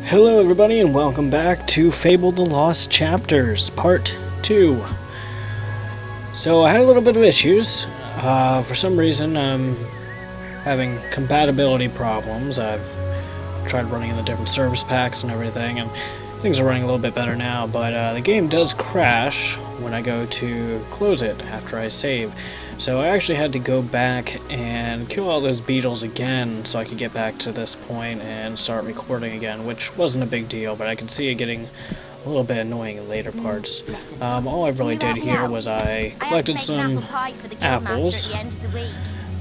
Hello everybody and welcome back to Fable the Lost Chapters, Part 2. So I had a little bit of issues. For some reason I'm having compatibility problems. I've tried running in the different service packs and everything, and things are running a little bit better now, but the game does crash when I go to close it after I save. So I actually had to go back and kill all those beetles again so I could get back to this point and start recording again, which wasn't a big deal, but I could see it getting a little bit annoying in later parts. All I really did here was I collected some apples,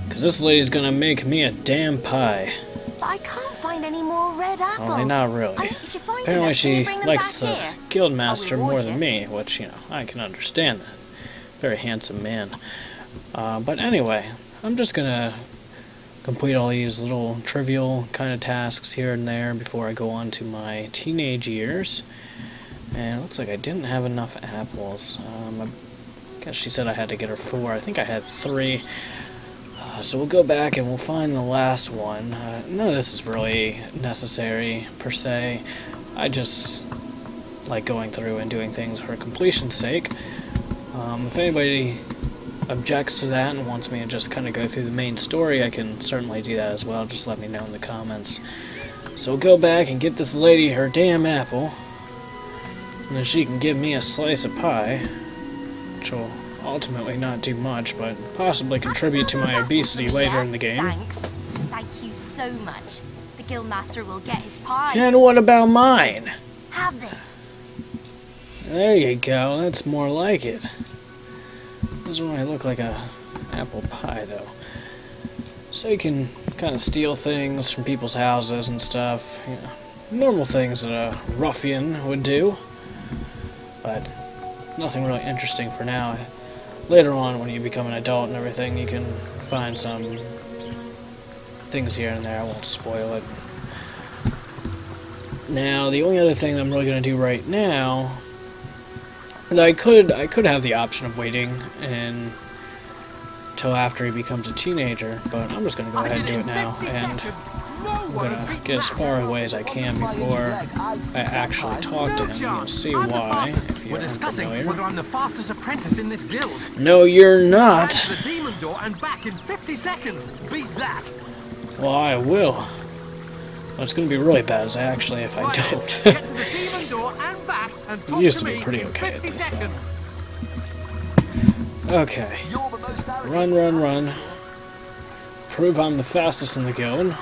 because this lady's gonna make me a damn pie. I can't find any more red apples. Only not really. Apparently she likes the guildmaster more than me, which, you know, I can understand that. Very handsome man. But anyway, I'm just gonna complete all these little trivial kind of tasks here and there before I go on to my teenage years. And it looks like I didn't have enough apples. I guess she said I had to get her 4. I think I had 3. So we'll go back and we'll find the last one. None of this is really necessary, per se. I just like going through and doing things for completion's sake. If anybody objects to that and wants me to just kind of go through the main story, I can certainly do that as well. Just let me know in the comments. So we'll go back and get this lady her damn apple, and then she can give me a slice of pie, which will ultimately not do much, but possibly contribute to my obesity later in the game. Thanks. Thank you so much. The guildmaster will get his pie. And what about mine? Have this. There you go, that's more like it. Doesn't really look like a apple pie, though. So you can kind of steal things from people's houses and stuff. You know, normal things that a ruffian would do. But nothing really interesting for now. Later on, when you become an adult and everything, you can find some things here and there. I won't spoil it. Now, the only other thing that I'm really going to do right now, and I could have the option of waiting until after he becomes a teenager, but I'm just going to go ahead and do it now, and I'm going to get as far away as I can before I actually talk to him. You'll see why, if you're unfamiliar. Whether I'm the fastest apprentice in this guild. No, you're not. The demon door and back in 50 seconds. Beat that. Well, I will. Well, it's going to be really bad if I don't. Get to the demon door and back and talk He used to to be me pretty in okay at 50 this, seconds. though. Okay. Run, run, run. Prove I'm the fastest in the guild.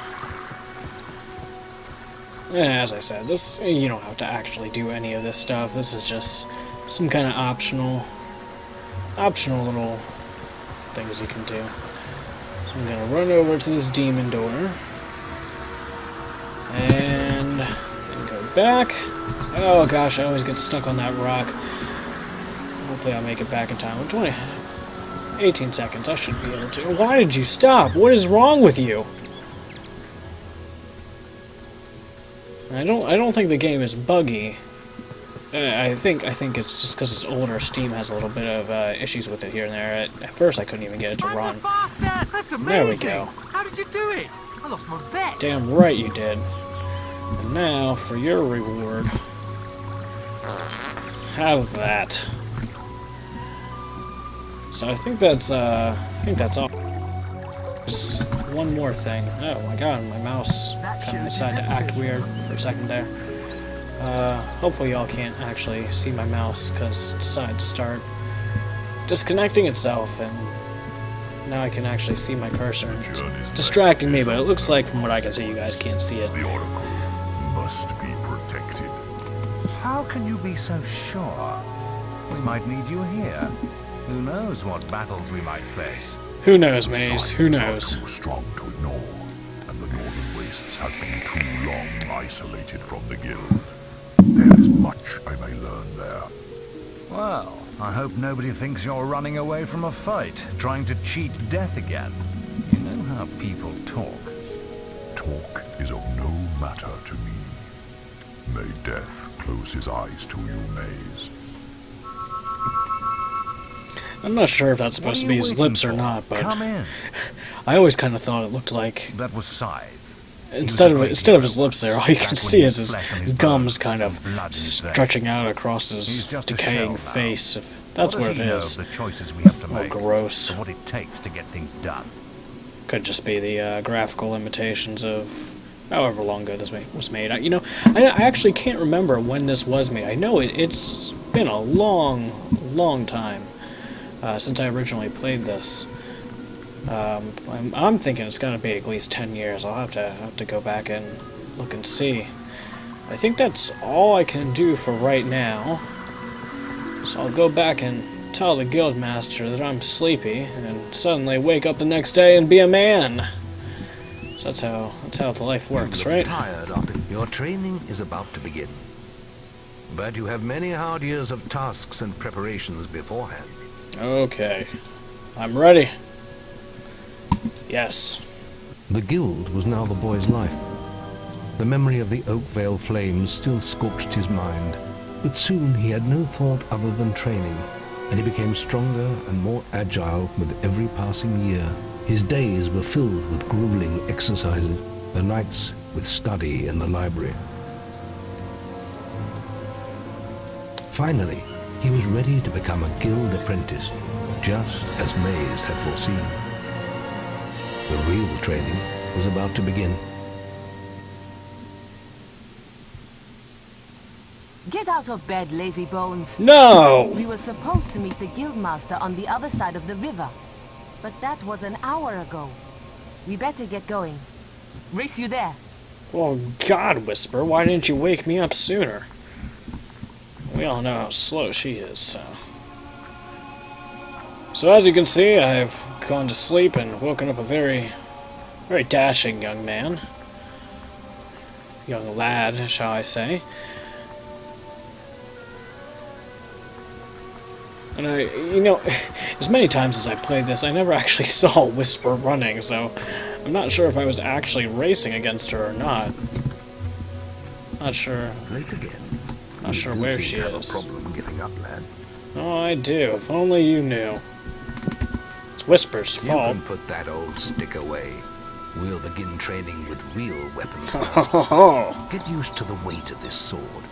And as I said, this, you don't have to actually do any of this stuff. This is just some kind of optional little things you can do. So I'm going to run over to this demon door. And then go back. Oh gosh, I always get stuck on that rock. Hopefully I'll make it back in time. 18 seconds, I should be able to. Why did you stop? What is wrong with you? I don't think the game is buggy. I think it's just because it's older. Steam has a little bit of issues with it here and there. At first I couldn't even get it to run. That's amazing. There we go. How did you do it? I lost my bet. Damn right you did. And now for your reward. Have that. So I think that's all. There's one more thing. Oh my god, my mouse kind of decided to act weird for a second there. Hopefully y'all can't actually see my mouse because it decided to start disconnecting itself, and now I can actually see my cursor. It's distracting me, but it looks like from what I can see you guys can't see it. The Oracle must be protected. How can you be so sure? We might need you here. Who knows what battles we might face? Who knows, Maze? Who knows? Too strong to ignore, and the northern wastes have been too long isolated from the guild. There is much I may learn there. Well, I hope nobody thinks you're running away from a fight, trying to cheat death again. You know how people talk. Talk is of no matter to me. May death close his eyes to you, Maze. I'm not sure if that's supposed to be his lips or not, but Come in. I always kind of thought it looked like... That was Scythe. instead of his lips there, all you can see is his gums kind of stretching out across his decaying face. If that's what it is. Oh, gross. What it takes to get things done. Could just be the graphical imitations of however long ago this was made. I actually can't remember when this was made. I know it's been a long time since I originally played this. I'm thinking it's gonna be at least 10 years. I'll have to go back and look and see. I think that's all I can do for right now. So I'll go back and tell the guildmaster that I'm sleepy, and suddenly wake up the next day and be a man. So that's how the life works, right? Tired after your training is about to begin, but you have many hard years of tasks and preparations beforehand. Okay, I'm ready. Yes. The guild was now the boy's life. The memory of the Oakvale flames still scorched his mind, but soon he had no thought other than training, and he became stronger and more agile with every passing year. His days were filled with grueling exercises, the nights with study in the library. Finally, he was ready to become a guild apprentice, just as Maze had foreseen. The real training was about to begin. Get out of bed, lazy bones. No! We were supposed to meet the guildmaster on the other side of the river, but that was an hour ago. We better get going. Race you there. Oh God, Whisper, why didn't you wake me up sooner? We all know how slow she is, so... So as you can see, I've gone to sleep and woken up a very dashing young man. Young lad, shall I say. And as many times as I played this, I never actually saw Whisper running, so I'm not sure if I was actually racing against her or not. Not sure. Not sure where she is. Problem giving up, lad. Oh, I do. If only you knew. It's Whisper's fault. You can put that old stick away. We'll begin training with real weapons. Get used to the weight of this sword.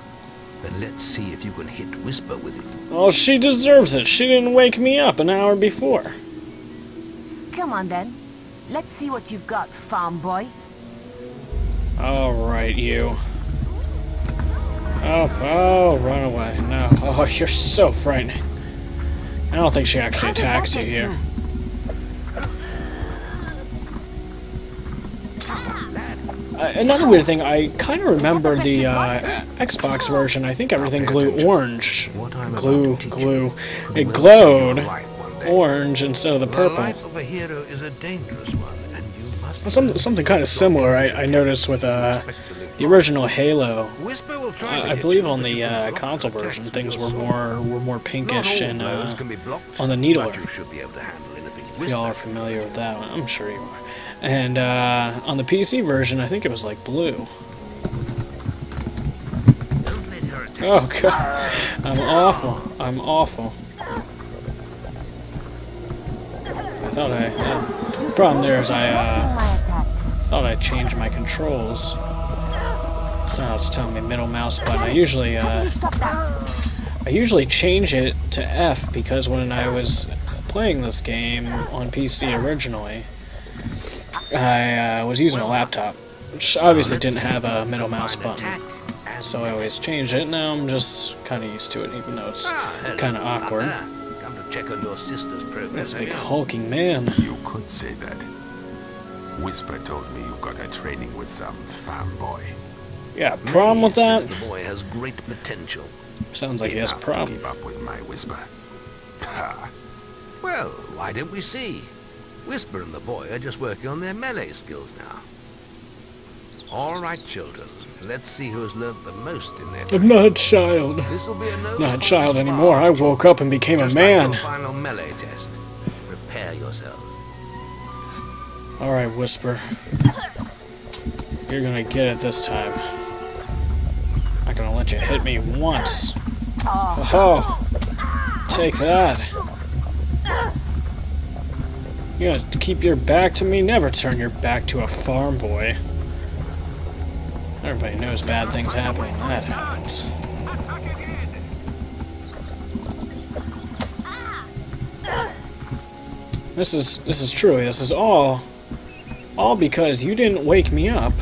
Then let's see if you can hit Whisper with it. Well, she deserves it. She didn't wake me up an hour before. Come on then. Let's see what you've got, farm boy. Alright, you. Oh, run away. No. Oh, you're so frightening. I don't think she actually attacks you here. Another weird thing, I kind of remember the Xbox version. I think everything glowed orange. It glowed orange instead of the purple. Something kind of similar I noticed with the original Halo. I believe on the console version things were more pinkish and on the needler. Y'all are familiar with that one, I'm sure you are. And on the PC version, I think it was like blue. Oh God, I'm awful. I thought the problem there is I thought I changed my controls. So now it's telling me middle mouse button. I usually change it to F because when I was playing this game on PC originally, I was using a laptop, which obviously didn't have a middle mouse button. So I always change it. Now I'm just kind of used to it, even though it's kind of awkward. Come to check on your sister's progress. This big hulking man. You could say that. Whisper told me you got a training with some farm boy. Yeah, problem with that? The boy has great potential. Sounds like he has a problem. Keep up with my Whisper. Ha. Well, why don't we see? Whisper and the boy are just working on their melee skills now. All right, children. Let's see who has learned the most in their I'm not a child. This'll be a Not a child anymore. I woke up and became a man. Like your final melee test. Prepare yourselves. Alright, Whisper. You're gonna get it this time. I'm not gonna let you hit me once. Oh, take that. You gotta keep your back to me. Never turn your back to a farm boy. Everybody knows bad things happen when that happens. This is truly, this is all because you didn't wake me up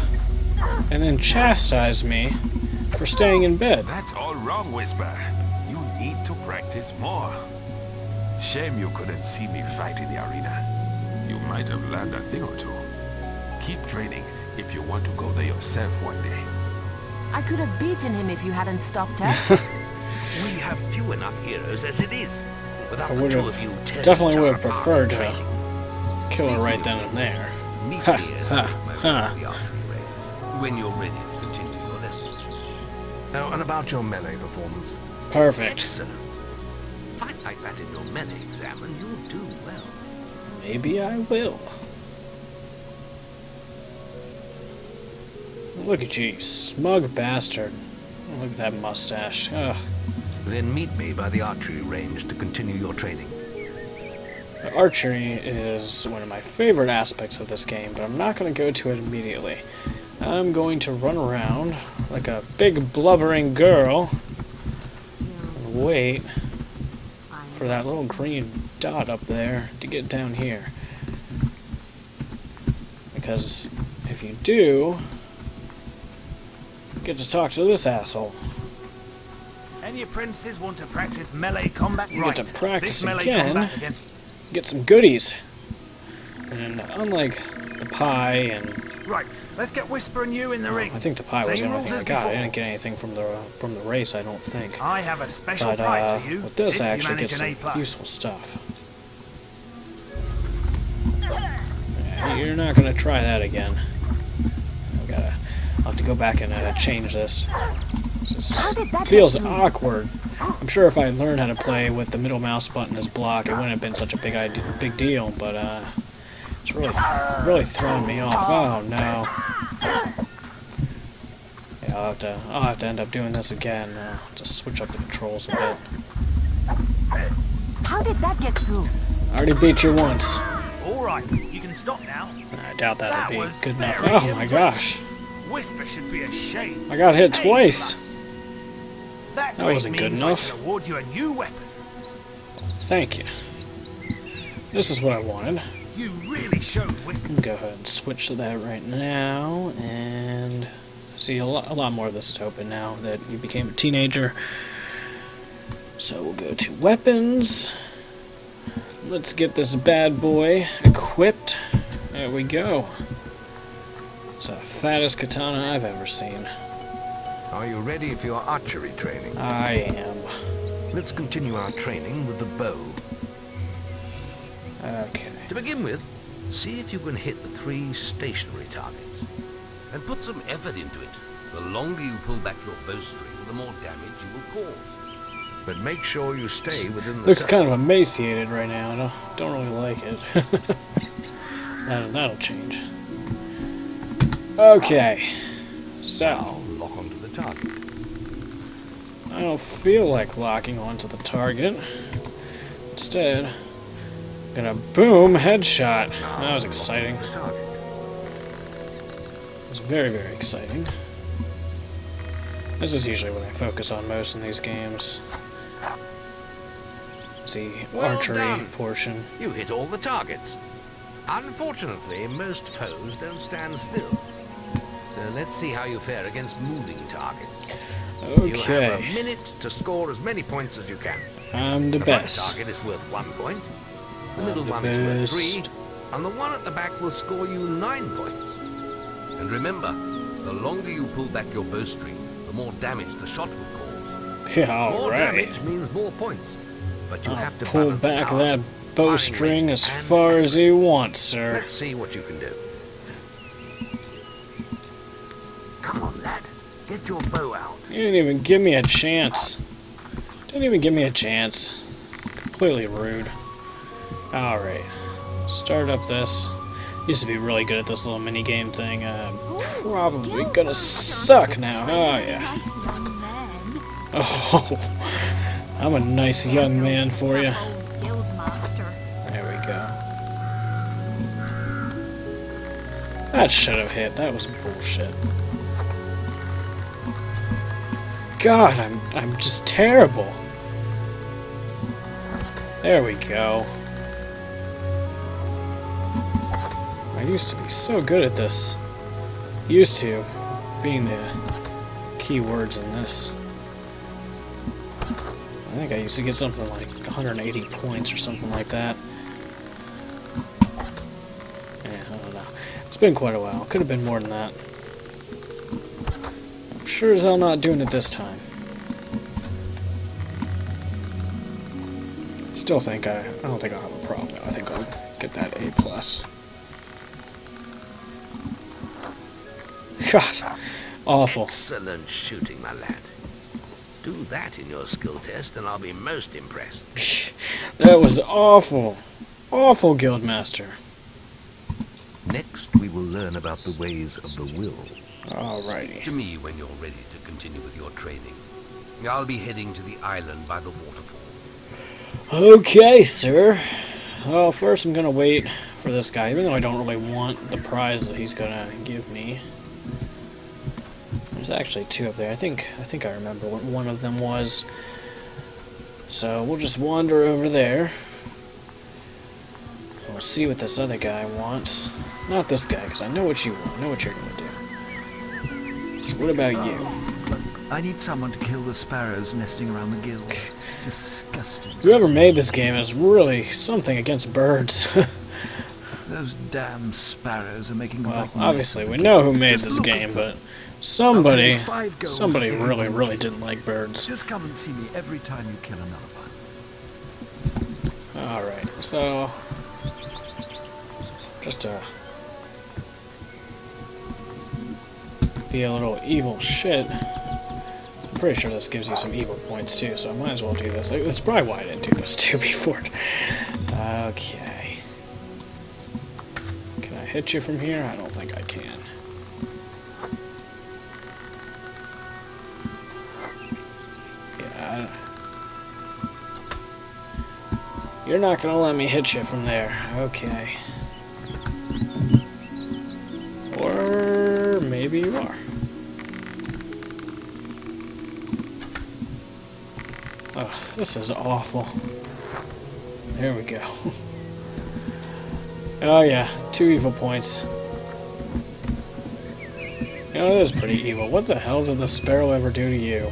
and then chastise me for staying in bed. That's all wrong, Whisper. You need to practice more. Shame you couldn't see me fight in the arena. You might have learned a thing or two. Keep training if you want to go there yourself one day. I could have beaten him if you hadn't stopped us. We have few enough heroes as it is. I would have definitely would have preferred to kill her right then and there. Ha ha ha. When you're ready to continue your lessons. Oh, and about your melee performance. Perfect. Excellent. Fight like that in your melee exam and you'll do well. Maybe I will. Look at you, you smug bastard. Look at that mustache. Ugh. Then meet me by the archery range to continue your training. Archery is one of my favorite aspects of this game, but I'm not going to go to it immediately. I'm going to run around like a big blubbering girl and wait for that little green dot up there to get down here. Because if you do, you get to talk to this asshole. Any apprentices want to practice melee combat You right. get to practice This melee again, combat against... get some goodies. And unlike the pie and... Right, let's get Whisper and you in the ring. I think the pie was the Same only thing I rules as got. I before. didn't get anything from the race, I don't think. I have a special But prize for you. with this, if I you actually get manage some an A+. useful stuff. Yeah, you're not gonna try that again. I'll have to go back and change this. This feels awkward. I'm sure if I learned how to play with the middle mouse button as block, it wouldn't have been such a big deal. But it's really throwing me off. Oh no! Yeah, I'll have to end up doing this again. Just switch up the controls a bit. How did that get through? I already beat you once. All right, you can stop now. I doubt that'll be was good enough. very Oh my gosh! Whisper should be ashamed. I got hit A+. twice. That That wasn't good means enough. I can award you a new weapon. Thank you. This is what I wanted. You really showed Whisper. Go ahead and switch to that right now, and see a lot more of this is open now that you became a teenager. So we'll go to weapons. Let's get this bad boy equipped. There we go. It's the fattest katana I've ever seen. Are you ready for your archery training? I am. Let's continue our training with the bow. Okay. To begin with, see if you can hit the 3 stationary targets. And put some effort into it. The longer you pull back your bowstring, the more damage you will cause. But make sure you stay within the Looks circle. kind of emaciated right now. I don't really like it. That'll change. Okay. So. Now, lock onto the target. I don't feel like locking onto the target. Instead, I'm gonna boom headshot. That was exciting. The target. It was very, very exciting. This is usually what I focus on most in these games. It's the Well archery done. portion. You hit all the targets. Unfortunately, most foes don't stand still. So let's see how you fare against moving targets. You have a Okay. minute to score as many points as you can. I'm the The front best. target is worth 1 point. The I'm middle the one is worth best. 3. And the one at the back will score you 9 points. And remember, the longer you pull back your bowstring, the more damage the shot will cause. Yeah, More alright. damage means more points. But you I'll have to pull balance the back power, that bowstring firing as rate, and far as accuracy. he wants, sir. Let's see what you can do. Come on, lad. Get your bow out. You didn't even give me a chance. Didn't even give me a chance. Completely rude. Alright. Start up this. Used to be really good at this little mini game thing. Probably gonna suck now. Oh, yeah. Nice young man. Oh, I'm a nice young man for you. Old guild master. There we go. That should have hit. That was bullshit. God, I'm just terrible. There we go. I used to be so good at this. Used to being the key words in this. I think I used to get something like 180 points or something like that. Yeah, I don't know. It's been quite a while. Could have been more than that. I'm sure as hell not doing it this time. Still think I don't think I'll have a problem. I think I'll get that A+. God, awful. Excellent shooting, my lad. Do that in your skill test and I'll be most impressed. That was awful. Awful, Guildmaster. Next, we will learn about the ways of the will. Alrighty. To me when you're ready to continue with your training. I'll be heading to the island by the waterfall. Okay, sir. Well, first I'm gonna wait for this guy, even though I don't really want the prize that he's gonna give me. There's actually two up there. I think I remember what one of them was. So we'll just wander over there. We'll see what this other guy wants. Not this guy, because I know what you want. I know what you're gonna do. So what about you? I need someone to kill the sparrows nesting around the guild. Disgusting. Whoever made this game is really something against birds. Those damn sparrows are making. Well, obviously we know who made this game, but somebody really didn't like birds. Just come and see me every time you kill another one. Alright, so just to be a little evil shit. I'm pretty sure this gives you some evil points too, so I might as well do this. Like, that's probably why I didn't do this too before. Okay. Can I hit you from here? I don't think I can. Yeah. You're not gonna let me hit you from there. Okay. Or maybe you are. Oh, this is awful. There we go. Oh yeah, 2 evil points. You know, that is pretty evil. What the hell did the sparrow ever do to you?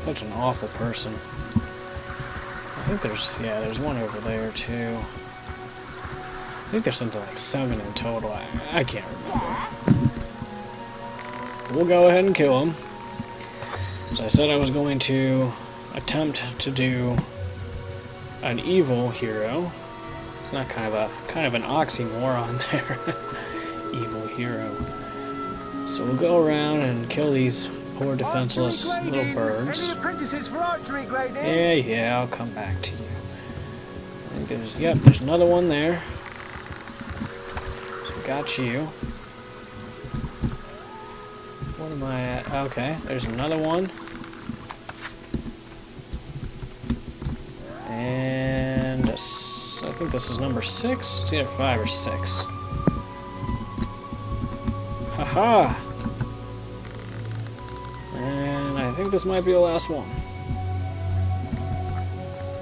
Such an awful person. I think there's one over there too. I think there's something like 7 in total. I can't remember. We'll go ahead and kill him. As I said, I was going to attempt to do an evil hero. It's not kind of an oxymoron there. Evil hero. So we'll go around and kill these poor defenseless little birds. Yeah, I'll come back to you. I think there's another one there. So got you. What am I at? Okay, there's another one. And I think this is number 6. It's either 5 or 6. Haha! And I think this might be the last one.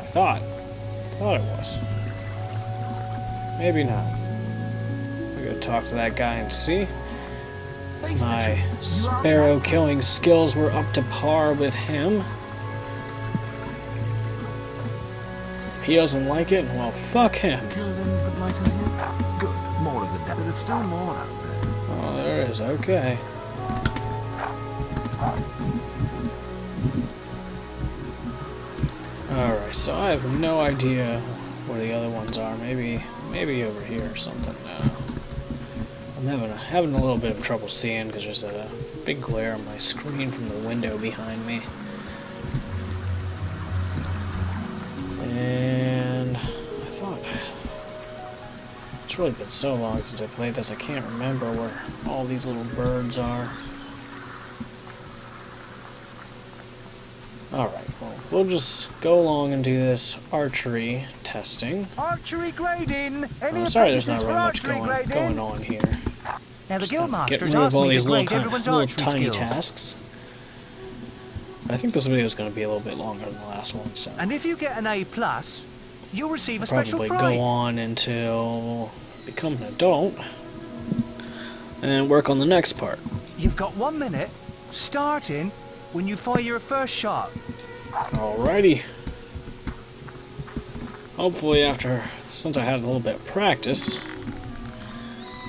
I thought it was. Maybe not. We're gonna talk to that guy and see. My sparrow killing skills were up to par with him. If he doesn't like it, well, fuck him. Good. More of the death. There's still more out there. Oh, there is. Okay. Alright, so I have no idea where the other ones are. Maybe over here or something. I'm having a little bit of trouble seeing because there's a big glare on my screen from the window behind me. And I thought it's really been so long since I played this, I can't remember where all these little birds are. Alright, well, we'll just go along and do this archery testing. Archery grading. I'm sorry there's not really much going on here. Now the Get guildmasters rid of all asked me these to grade everyone's little archery tiny skills. tasks. I think this video is going to be a little bit longer than the last one, so And if you get an A+, you'll receive a I'll special probably prize. go on until become an adult and work on the next part. You've got 1 minute, starting when you fire your first shot. Alrighty. Hopefully since I had a little bit of practice,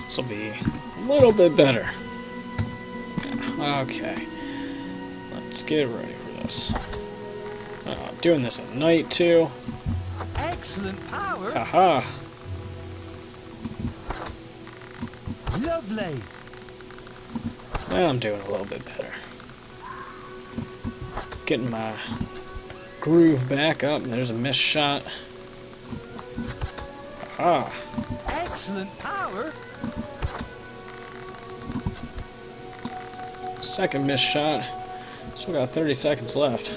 this will be a little bit better. Yeah, okay. Let's get ready for this. I'm doing this at night too. Excellent power. Haha. Lovely. Now I'm doing a little bit better. Getting my groove back up. There's a missed shot. Aha. Excellent power. Second missed shot. Still got 30 seconds left.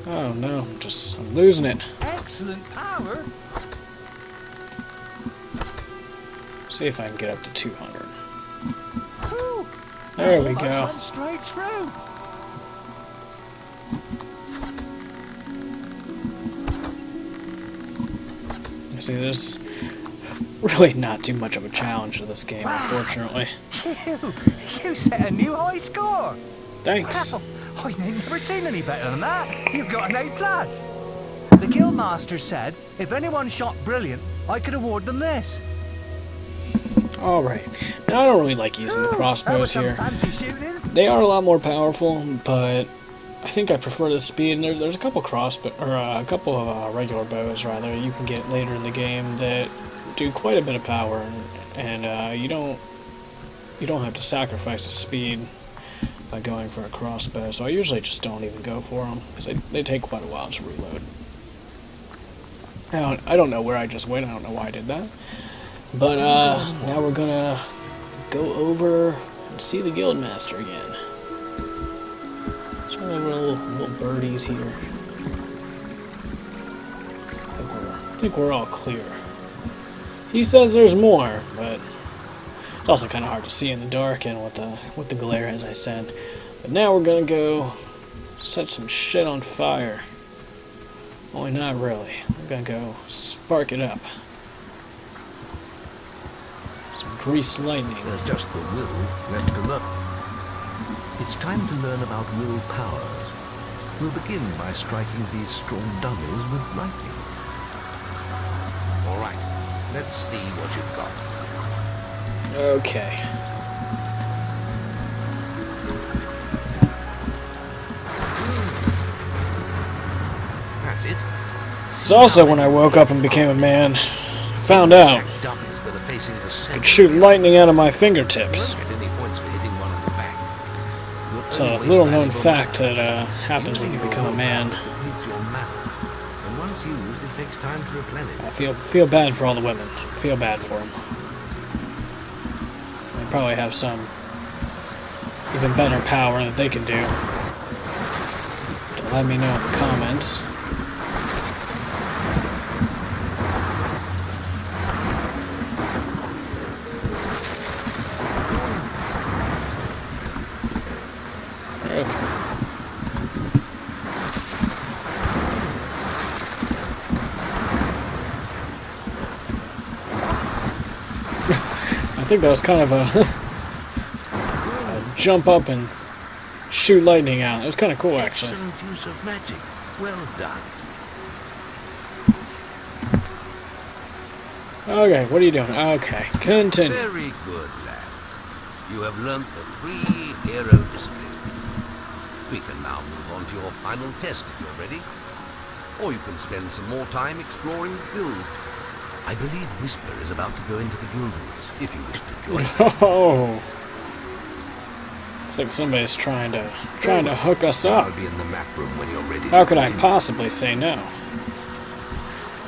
Oh no, I'm losing it. Excellent power. See if I can get up to 200. Whew. There we Almost go. went straight through. You see, there's really not too much of a challenge to this game, unfortunately. You set a new high score. Thanks. Wow, I've never seen any better than that. You've got an A+. The Guildmaster said if anyone shot brilliant, I could award them this. Alright. Now, I don't really like using the crossbows here. They are a lot more powerful, but I think I prefer the speed. And there's a couple regular bows rather you can get later in the game that do quite a bit of power, and you don't have to sacrifice the speed by going for a crossbow. So I usually just don't even go for them because they take quite a while to reload. I don't know where I just went. I don't know why I did that. But now we're gonna go over and see the Guildmaster again. So we have little birdies here. I think we're all clear. He says there's more, but it's also kind of hard to see in the dark and with the glare, as I said. But now we're gonna go set some shit on fire. Only not really. We're gonna go spark it up. Some grease lightning. There's just the will left to learn. It's time to learn about will powers. We'll begin by striking these strong dummies with lightning. All right, let's see what you've got. Okay. That's it. It's also when I woke up and became a man, found out Dummies that are facing the I center. could shoot lightning out of my fingertips. Won't get any points for hitting one in the back. You'll It's a only waste little known valuable fact mana. that happens when you become a man. Depletes your mana. And once used, it takes time to replenish. I feel bad for all the women. Feel bad for them. They probably have some even better power that they can do. So let me know in the comments. Okay. I think that was kind of a jump up and shoot lightning out. It was kind of cool, actually. Excellent use of magic. Well done. Okay, what are you doing? Okay, continue. Very good, lad. You have learnt the free hero discipline. We can now move on to your final test if you're ready. Or you can spend some more time exploring the guild. I believe Whisper is about to go into the guild rooms, if you wish to join. Oh, it's like somebody's trying to hook us up. I'll be in the map room when you're ready. How could I possibly say no?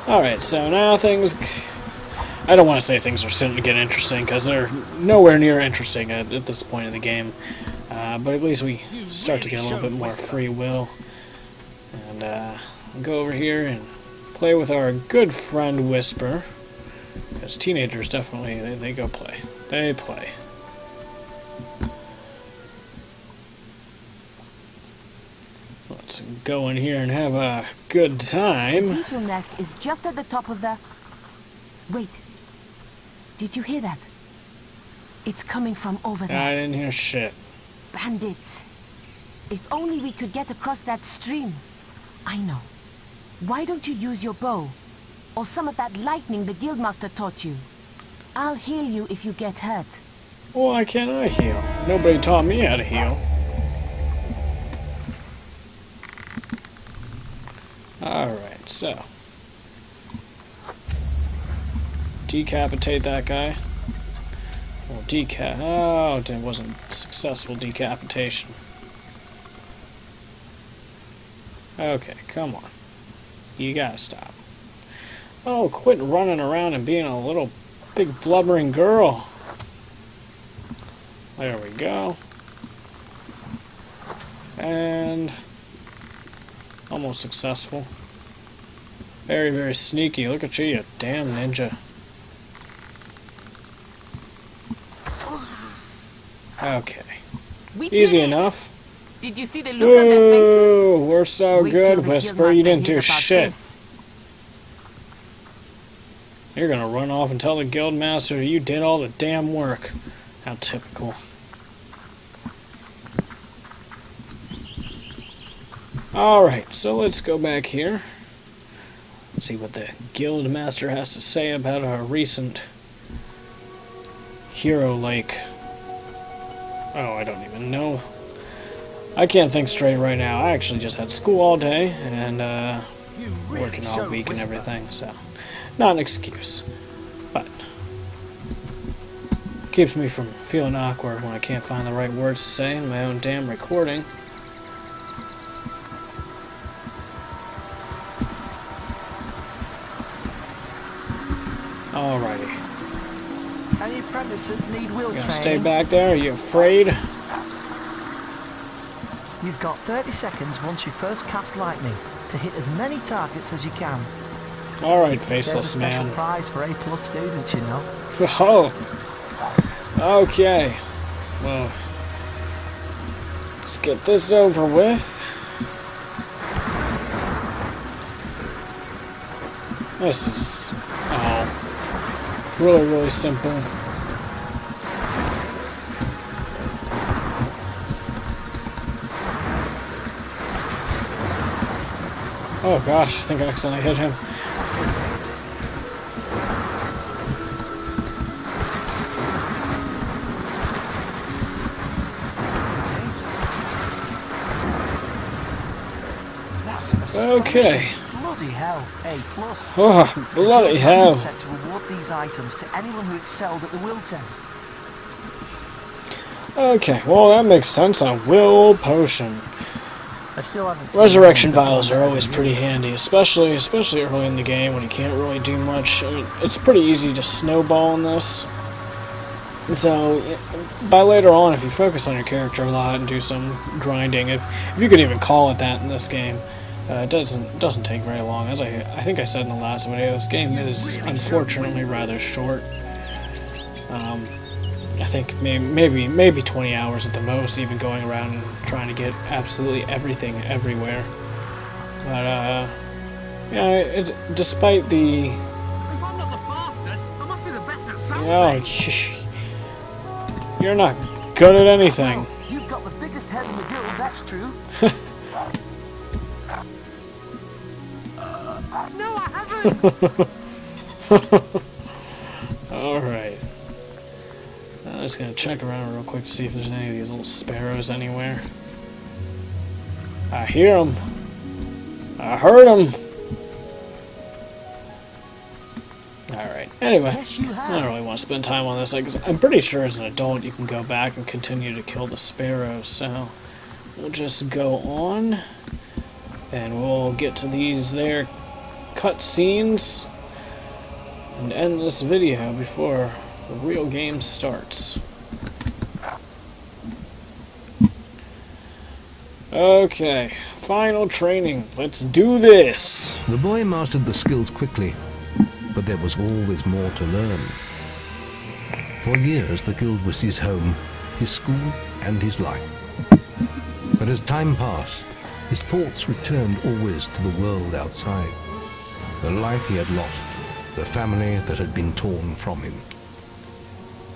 Alright, so now things... I don't want to say things are starting to get interesting, because they're nowhere near interesting at this point in the game. But at least we start to get a little bit more free will. And go over here and play with our good friend Whisper. Because teenagers definitely, they go play. They play. Let's go in here and have a good time. The beetle nest is just at the top of the... Wait. Did you hear that? It's coming from over there. I didn't hear shit. Bandits. If only we could get across that stream. I know. Why don't you use your bow? Or some of that lightning the guildmaster taught you? I'll heal you if you get hurt. Why can't I heal? Nobody taught me how to heal. Alright, so. Decapitate that guy. Well, oh, it wasn't successful decapitation. Okay, come on. You gotta stop. Oh, quit running around and being a little big blubbering girl. There we go. And almost successful. Very, very sneaky. Look at you, you damn ninja. Okay. Easy enough. Did you see the look on their faces? Ooh, we're so good, Whisper. You didn't do shit. You're gonna run off and tell the guildmaster you did all the damn work. How typical. Alright, so let's go back here. See what the guildmaster has to say about our recent hero lake. Oh, I don't even know. I can't think straight right now. I actually just had school all day and working all week and everything, so not an excuse. But keeps me from feeling awkward when I can't find the right words to say in my own damn recording. Alrighty. Any apprentices need wheel training? Stay back there, are you afraid? You've got 30 seconds once you first cast lightning to hit as many targets as you can. Alright, faceless man. There's a special prize for A+ students, you know. Oh! Okay. Well, let's get this over with. This is... oh. Really, really simple. Oh gosh, I think I accidentally hit him. Okay. Bloody hell, A+. Oh, bloody hell. Set to award these items to anyone who excelled at the will test. Okay, well that makes sense. A will potion. I still haven't. Resurrection vials are always pretty handy, especially early in the game when you can't really do much. I mean, it's pretty easy to snowball in this. So, by later on, if you focus on your character a lot and do some grinding, if you could even call it that in this game, it doesn't take very long. As I think I said in the last video, this game is unfortunately rather short. I think maybe 20 hours at the most, even going around and trying to get absolutely everything everywhere. But yeah, despite the... If I'm not the fastest, I must be the best at something. Oh, you're not good at anything. You've got the biggest head in the guild, that's true. No, I haven't. Alright. I'm just gonna check around real quick to see if there's any of these little sparrows anywhere. I hear them. I heard them. Alright, anyway, I don't really want to spend time on this. I'm pretty sure as an adult you can go back and continue to kill the sparrows, so we'll just go on and we'll get to these there cutscenes and end this video before the real game starts. Okay, final training. Let's do this! The boy mastered the skills quickly. but there was always more to learn. For years the guild was his home, his school and his life. But as time passed, his thoughts returned always to the world outside. The life he had lost, the family that had been torn from him.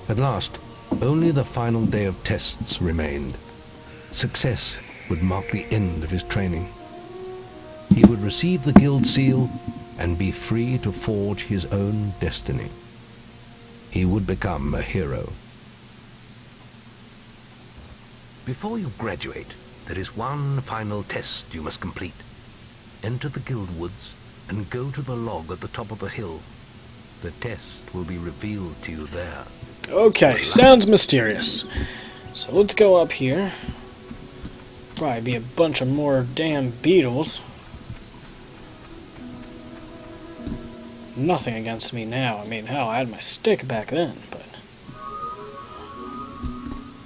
At last, only the final day of tests remained. Success would mark the end of his training. He would receive the guild seal and be free to forge his own destiny. He would become a hero. Before you graduate, there is one final test you must complete. Enter the guild woods and go to the log at the top of the hill. The test will be revealed to you there. Okay, sounds mysterious. So let's go up here. Probably be a bunch of more damn beetles. Nothing against me now. I mean, hell, I had my stick back then, but...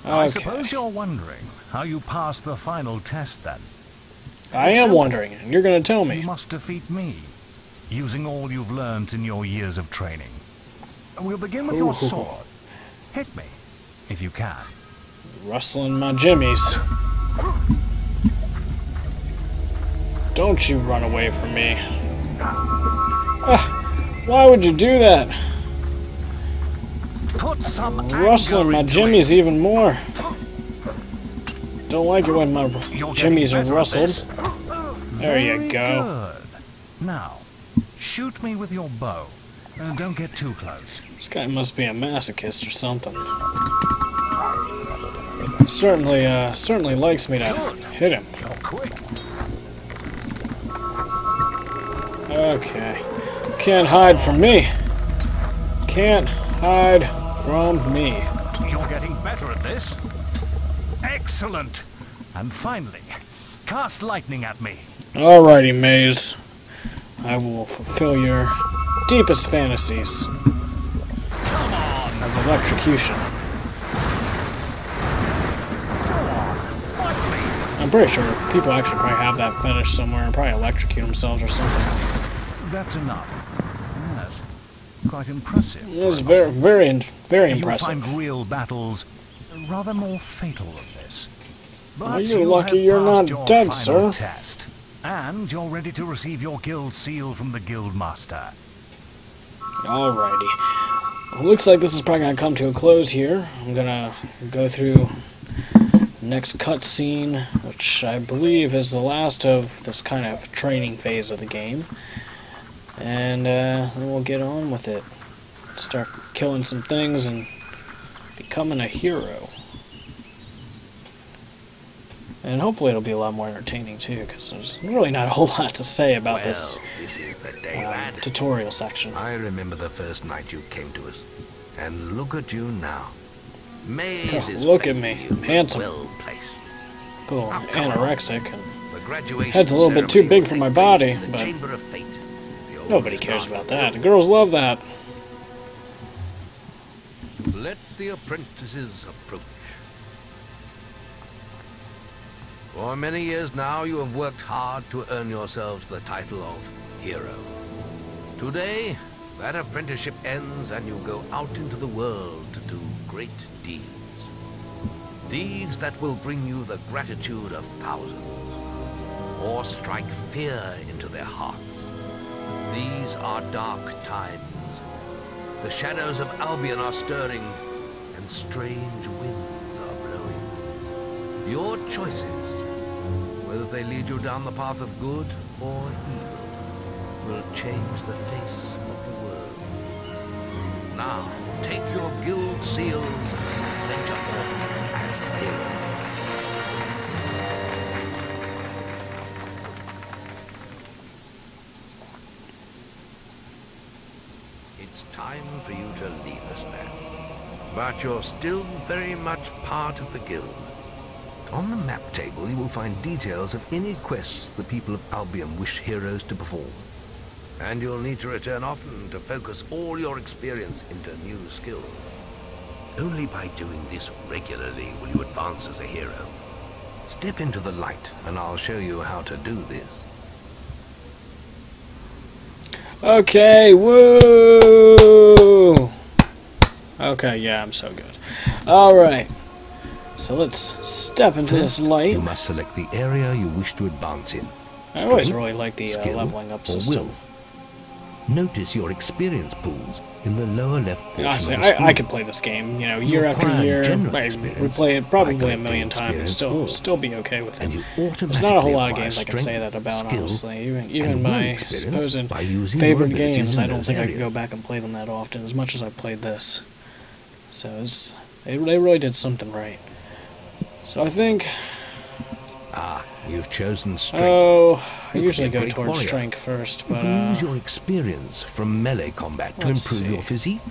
Okay. I suppose you're wondering how you passed the final test, then. I am wondering, and you're going to tell me. You must defeat me, using all you've learned in your years of training. We'll begin with your sword. Hit me, if you can. Rustling my jimmies. Don't you run away from me. Why would you do that? Put some Rustling my jimmies even more. Don't like it when my jimmies are rustled. There you go. Good. Now, shoot me with your bow. Don't get too close. This guy must be a masochist or something. Certainly likes me to hit him. Okay. Can't hide from me. Can't hide from me. You're getting better at this. Excellent. And finally, cast lightning at me. Alrighty, Maze. I will fulfill your deepest fantasies of electrocution. I'm pretty sure people actually probably have that fetish somewhere and probably electrocute themselves or something. That's enough. Yes. Quite impressive. It's very impressive. You'll find real battles rather more fatal than this. But well, you're lucky you're not dead, sir. Test, and you're ready to receive your guild seal from the guild master. Alrighty. Well, looks like this is probably going to come to a close here. I'm going to go through next cutscene, which I believe is the last of this kind of training phase of the game. And then we'll get on with it. Start killing some things and becoming a hero. And hopefully it'll be a lot more entertaining too, because there's really not a whole lot to say about this is the day, lad. Tutorial section. I remember the first night you came to us, and look at you now. Maze is look at me, handsome, well placed. a little anorexic, and The graduation head's a little bit too big for my body, the but Chamber of Fate. nobody cares about that. The girls love that. Let the apprentices approach. For many years now, you have worked hard to earn yourselves the title of hero. Today, that apprenticeship ends and you go out into the world to do great deeds. Deeds that will bring you the gratitude of thousands, or strike fear into their hearts. These are dark times. The shadows of Albion are stirring, and strange winds are blowing. Your choices, whether they lead you down the path of good or evil, will change the face of the world. Now, take your guild seals and venture off as heroes. It's time for you to leave us now. But you're still very much part of the guild. On the map table, you will find details of any quests the people of Albion wish heroes to perform. And you'll need to return often to focus all your experience into new skills. Only by doing this regularly will you advance as a hero. Step into the light, and I'll show you how to do this. Okay, woo! Okay, yeah, I'm so good. Alright. So let's step into this light. You must select the area you wish to advance in. I always really like the leveling up system. Will. Notice your experience pools in the lower left portion Honestly, of the screen. I could play this game, you know, year after year. Replay it probably a million times and still be okay with it. There's not a whole lot of games I can say that about, honestly. Even my supposed favorite games, I don't think I could go back and play them that often as much as I played this. So they really did something right. So I think... You've chosen strength. Oh, I usually go towards strength first, but use your experience from melee combat to improve your physique.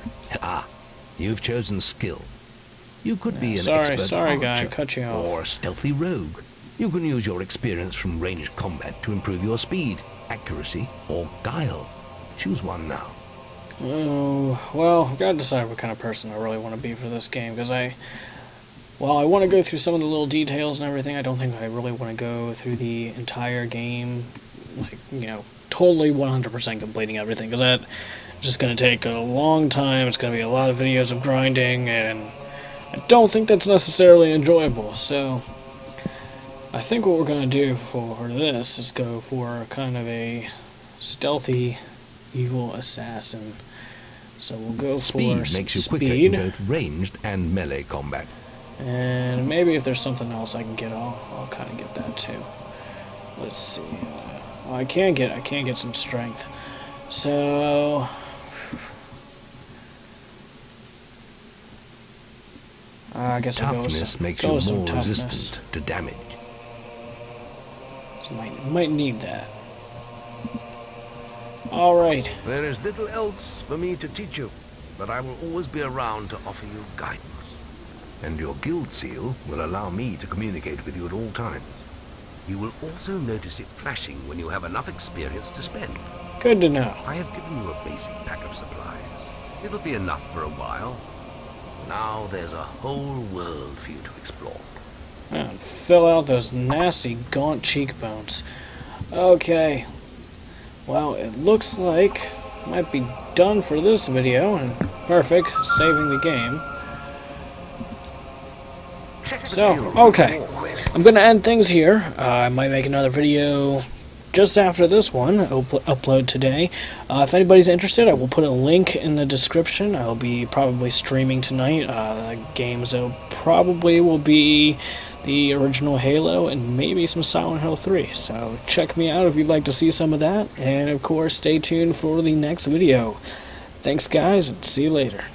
You've chosen skill. You could be an expert guy, cut you off. Or a stealthy rogue. You can use your experience from ranged combat to improve your speed, accuracy, or guile. Choose one now. Oh, well, I've got to decide what kind of person I really want to be for this game, because while I want to go through some of the little details and everything, I don't think I really want to go through the entire game, like, you know, totally 100% completing everything, because that's just going to take a long time. It's going to be a lot of videos of grinding, and I don't think that's necessarily enjoyable. So I think what we're going to do for this is go for kind of a stealthy, evil assassin. So we'll go for makes you quicker in both ranged and melee combat. And maybe if there's something else I can get, I'll kind of get that too. Let's see. I can get some strength. So I guess I'll go with some makes you more toughness. resistant to damage. So might need that. All right. There is little else for me to teach you, but I will always be around to offer you guidance. And your guild seal will allow me to communicate with you at all times. You will also notice it flashing when you have enough experience to spend. Good to know. I have given you a basic pack of supplies. It'll be enough for a while. Now there's a whole world for you to explore. And fill out those nasty gaunt cheekbones. Okay. Well, it looks like it might be done for this video, and perfect, saving the game. So, okay, I'm going to end things here. I might make another video just after this one. I'll upload today. If anybody's interested, I will put a link in the description. I'll be probably streaming tonight. The games probably will be the original Halo and maybe some Silent Hill 3. So check me out if you'd like to see some of that. And of course, stay tuned for the next video. Thanks guys, and see you later.